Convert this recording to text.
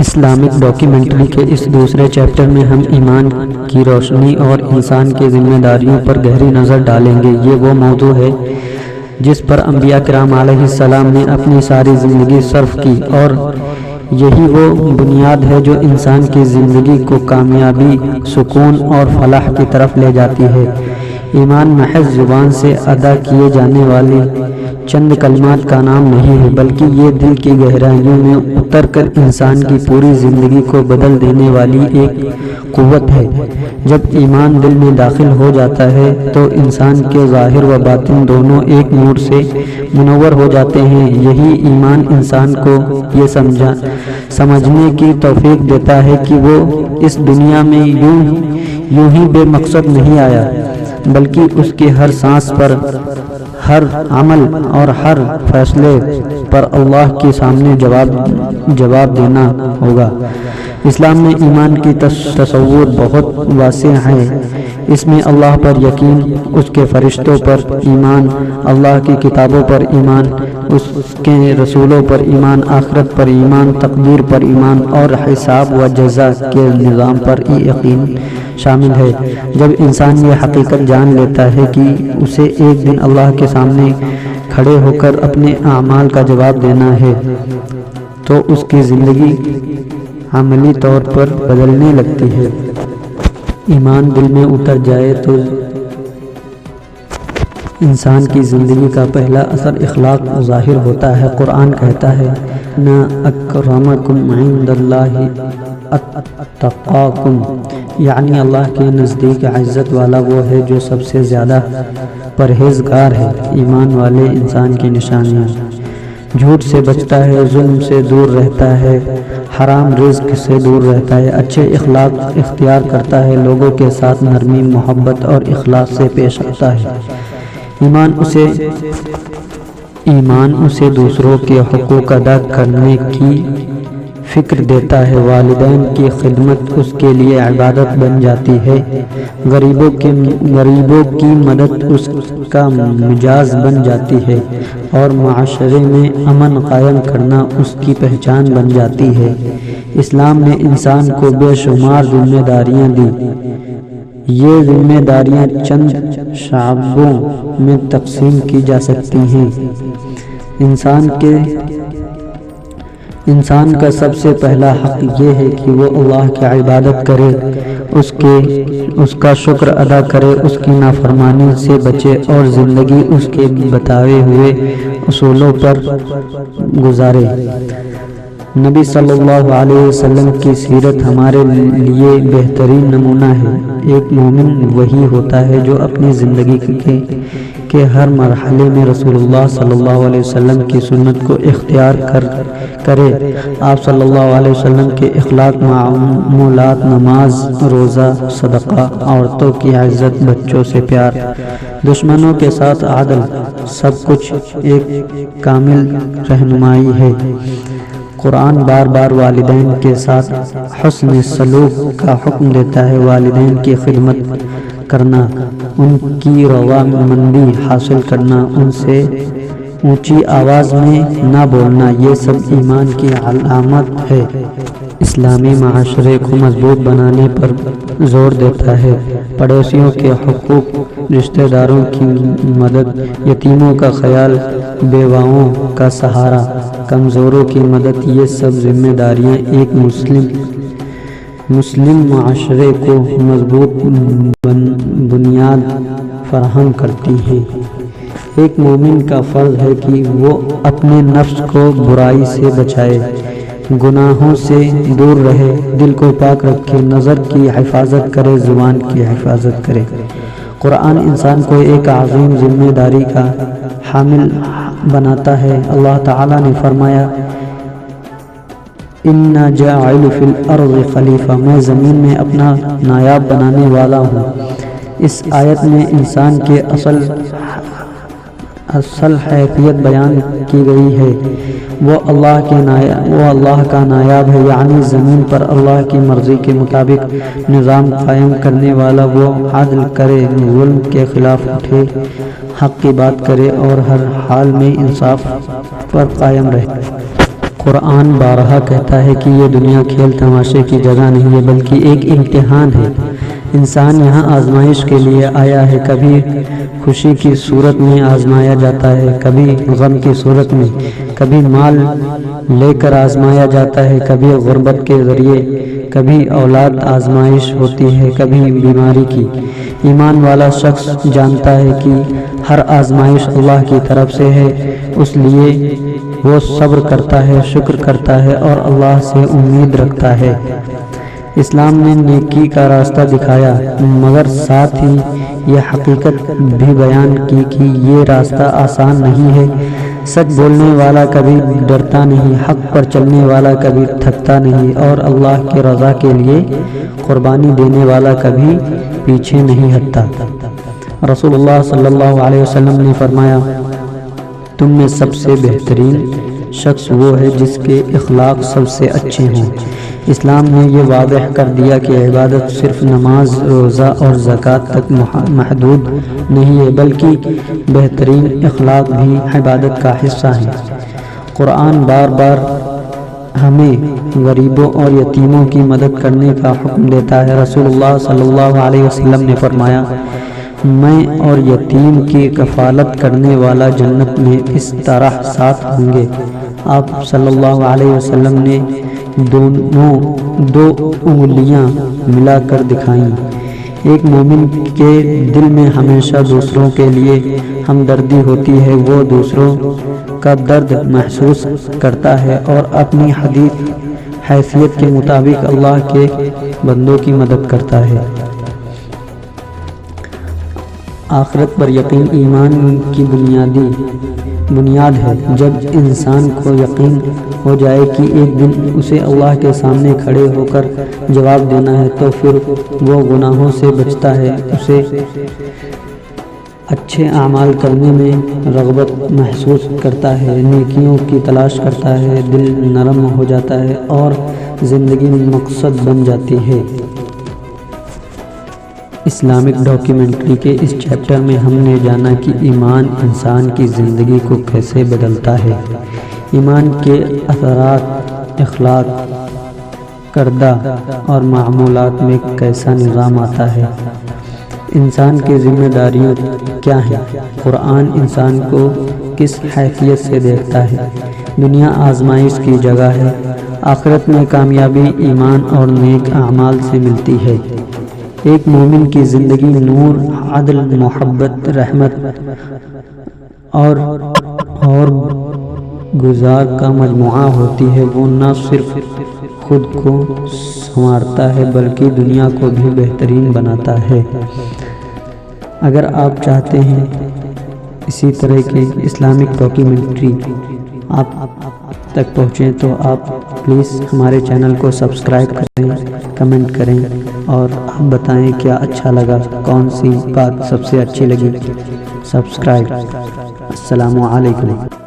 Islamic documentary کے اس دوسرے chapter میں ہم ایمان کی روشنی اور انسان کی ذمہ داریوں پر گہری نظر ڈالیں گے۔ یہ وہ موضوع ہے جس پر انبیاء کرام علیہ السلام نے اپنی ساری زندگی صرف کی، اور یہی وہ بنیاد ہے جو انسان کی زندگی کو کامیابی، سکون اور فلاح کی طرف لے جاتی ہے۔ ایمان محض زبان سے ادا کیے جانے والے چند کلمات کا نام نہیں ہے، بلکہ یہ دل کی گہرائیوں میں اتر کر انسان کی پوری زندگی کو بدل دینے والی ایک قوت ہے۔ جب ایمان دل میں داخل ہو جاتا ہے تو انسان کے ظاہر و باطن دونوں ایک نور سے منور ہو جاتے ہیں۔ یہی ایمان انسان کو یہ سمجھنے کی توفیق دیتا ہے کہ وہ اس دنیا میں یوں ہی بے مقصد نہیں آیا، بلکہ اس کے ہر سانس پر، ہر عمل اور ہر فیصلے پر اللہ کے سامنے جواب دینا ہوگا۔ اسلام میں ایمان کی تصور بہت واسع ہے۔ اس میں اللہ پر یقین، اس کے فرشتوں پر ایمان، اللہ کی کتابوں پر ایمان، اس کے رسولوں پر ایمان، آخرت پر ایمان، تقدیر پر ایمان اور حساب و جزا کے نظام پر یقین شامل ہے۔ جب انسان یہ حقیقت جان لیتا ہے کہ اسے ایک دن اللہ کے سامنے کھڑے ہو کر اپنے اعمال کا جواب دینا ہے، تو اس کی زندگی عملی طور پر بدلنے لگتی ہے۔ ایمان دل میں اتر جائے تو انسان کی زندگی کا پہلا اثر اخلاق ظاہر ہوتا ہے۔ قرآن کہتا ہے ان اکرمکم عند اللہ اتقاکم، یعنی اللہ کے نزدیک عزت والا وہ ہے جو سب سے زیادہ پرہیزگار ہے۔ ایمان والے انسان کی نشانیاں: جھوٹ سے بچتا ہے، ظلم سے دور رہتا ہے، حرام رزق سے دور رہتا ہے، اچھے اخلاق اختیار کرتا ہے، لوگوں کے ساتھ نرمی، محبت اور اخلاص سے پیش آتا ہے۔ ایمان اسے دوسروں کے حقوق ادا کرنے کی فکر دیتا ہے، والدین کی خدمت اس کے لیے عبادت بن جاتی ہے، غریبوں کی مدد اس کا مزاج بن جاتی ہے، اور معاشرے میں امن قائم کرنا اس کی پہچان بن جاتی ہے۔ اسلام نے انسان کو بے شمار ذمہ داریاں دی۔ یہ ذمہ داریاں چند شعبوں میں تقسیم کی جا سکتی ہیں۔ انسان کا سب سے پہلا حق یہ ہے کہ وہ اللہ کی عبادت کرے، اس کا شکر ادا کرے، اس کی نافرمانی سے بچے اور زندگی اس کے بتائے ہوئے اصولوں پر گزارے۔ نبی صلی اللہ علیہ وسلم کی سیرت ہمارے لیے بہترین نمونہ ہے۔ ایک مومن وہی ہوتا ہے جو اپنی زندگی کے ہر مرحلے میں رسول اللہ صلی اللہ علیہ وسلم کی سنت کو اختیار کرے۔ آپ صلی اللہ علیہ وسلم کے اخلاق، معمولات، نماز، روزہ، صدقہ، عورتوں کی عزت، بچوں سے پیار، دشمنوں کے ساتھ عدل، سب کچھ ایک کامل رہنمائی ہے۔ قرآن بار بار والدین کے ساتھ حسن سلوک کا حکم دیتا ہے۔ والدین کی خدمت کرنا، ان کی رضامندی حاصل کرنا، ان سے اونچی آواز میں نہ بولنا، یہ سب ایمان کی علامت ہے۔ اسلامی معاشرے کو مضبوط بنانے پر زور دیتا ہے۔ پڑوسیوں کے حقوق، رشتہ داروں کی مدد، یتیموں کا خیال، بیواؤں کا سہارا، کمزوروں کی مدد، یہ سب ذمہ داریاں ایک مسلم معاشرے کو مضبوط بنیاد فراہم کرتی ہیں۔ ایک مومن کا فرض ہے کہ وہ اپنے نفس کو برائی سے بچائے، گناہوں سے دور رہے، دل کو پاک رکھے، نظر کی حفاظت کرے، زبان کی حفاظت کرے۔ قرآن انسان کو ایک عظیم ذمہ داری کا حامل بناتا ہے۔ اللہ تعالیٰ نے فرمایا اِنَّا جَاعِلُ فِي الْأَرْضِ خلیفہ، میں زمین میں اپنا نائب بنانے والا ہوں۔ اس آیت میں انسان کے اصل حیثیت بیان کی گئی ہے۔ وہ اللہ کا نائب ہے، یعنی زمین پر اللہ کی مرضی کے مطابق نظام قائم کرنے والا۔ وہ عدل کرے، ظلم کے خلاف اٹھے، حق کی بات کرے اور ہر حال میں انصاف پر قائم رہے۔ قرآن بارہا کہتا ہے کہ یہ دنیا کھیل تماشے کی جگہ نہیں ہے بلکہ ایک امتحان ہے۔ انسان یہاں آزمائش کے لیے آیا ہے، کبھی خوشی کی صورت میں آزمایا جاتا ہے، کبھی غم کی صورت میں، کبھی مال لے کر آزمایا جاتا ہے، کبھی غربت کے ذریعے، کبھی اولاد آزمائش ہوتی ہے، کبھی بیماری کی۔ ایمان والا شخص جانتا ہے کہ ہر آزمائش اللہ کی طرف سے ہے، اس لیے وہ صبر کرتا ہے، شکر کرتا ہے اور اللہ سے امید رکھتا ہے۔ اسلام نے نیکی کا راستہ دکھایا، مگر ساتھ ہی یہ حقیقت بھی بیان کی کہ یہ راستہ آسان نہیں ہے۔ سچ بولنے والا کبھی ڈرتا نہیں، حق پر چلنے والا کبھی تھکتا نہیں، اور اللہ کی رضا کے لیے قربانی دینے والا کبھی پیچھے نہیں ہٹتا۔ رسول اللہ صلی اللہ علیہ وسلم نے فرمایا، تم میں سب سے بہترین شخص وہ ہے جس کے اخلاق سب سے اچھے ہوں۔ اسلام نے یہ واضح کر دیا کہ عبادت صرف نماز، روزہ اور زکوٰۃ تک محدود نہیں ہے، بلکہ بہترین اخلاق بھی عبادت کا حصہ ہیں۔ قرآن بار بار ہمیں غریبوں اور یتیموں کی مدد کرنے کا حکم دیتا ہے۔ رسول اللہ صلی اللہ علیہ وسلم نے فرمایا، میں اور یتیم کی کفالت کرنے والا جنت میں اس طرح ساتھ ہوں گے۔ آپ صلی اللہ علیہ وسلم نے دو انگلیاں ملا کر دکھائیں۔ ایک مومن کے دل میں ہمیشہ دوسروں کے لیے ہمدردی ہوتی ہے، وہ دوسروں کا درد محسوس کرتا ہے اور اپنی حیثیت کے مطابق اللہ کے بندوں کی مدد کرتا ہے۔ آخرت پر یقین ایمان کی بنیاد ہے۔ جب انسان کو یقین ہو جائے کہ ایک دن اسے اللہ کے سامنے کھڑے ہو کر جواب دینا ہے، تو پھر وہ گناہوں سے بچتا ہے، اسے اچھے اعمال کرنے میں رغبت محسوس کرتا ہے، نیکیوں کی تلاش کرتا ہے، دل نرم ہو جاتا ہے اور زندگی مقصد بن جاتی ہے۔ اسلامک ڈاکیومنٹری کے اس چیپٹر میں ہم نے جانا کہ ایمان انسان کی زندگی کو کیسے بدلتا ہے۔ ایمان کے اثرات اخلاق، کردہ اور معمولات میں کیسا نظام آتا ہے۔ انسان کی ذمہ داریاں کیا ہیں؟ قرآن انسان کو کس حیثیت سے دیکھتا ہے؟ دنیا آزمائش کی جگہ ہے، آخرت میں کامیابی ایمان اور نیک اعمال سے ملتی ہے۔ ایک مومن کی زندگی نور، عدل، محبت، رحمت اور گزار کا مجموعہ ہوتی ہے۔ وہ نہ صرف خود کو سنوارتا ہے بلکہ دنیا کو بھی بہترین بناتا ہے۔ اگر آپ چاہتے ہیں اسی طرح کے اسلامک ڈاکیومنٹری آپ تک پہنچیں تو آپ پلیز ہمارے چینل کو سبسکرائب کریں، کمنٹ کریں اور آپ بتائیں کیا اچھا لگا، کون سی بات سب سے اچھی لگی۔ سبسکرائب۔ السلام علیکم۔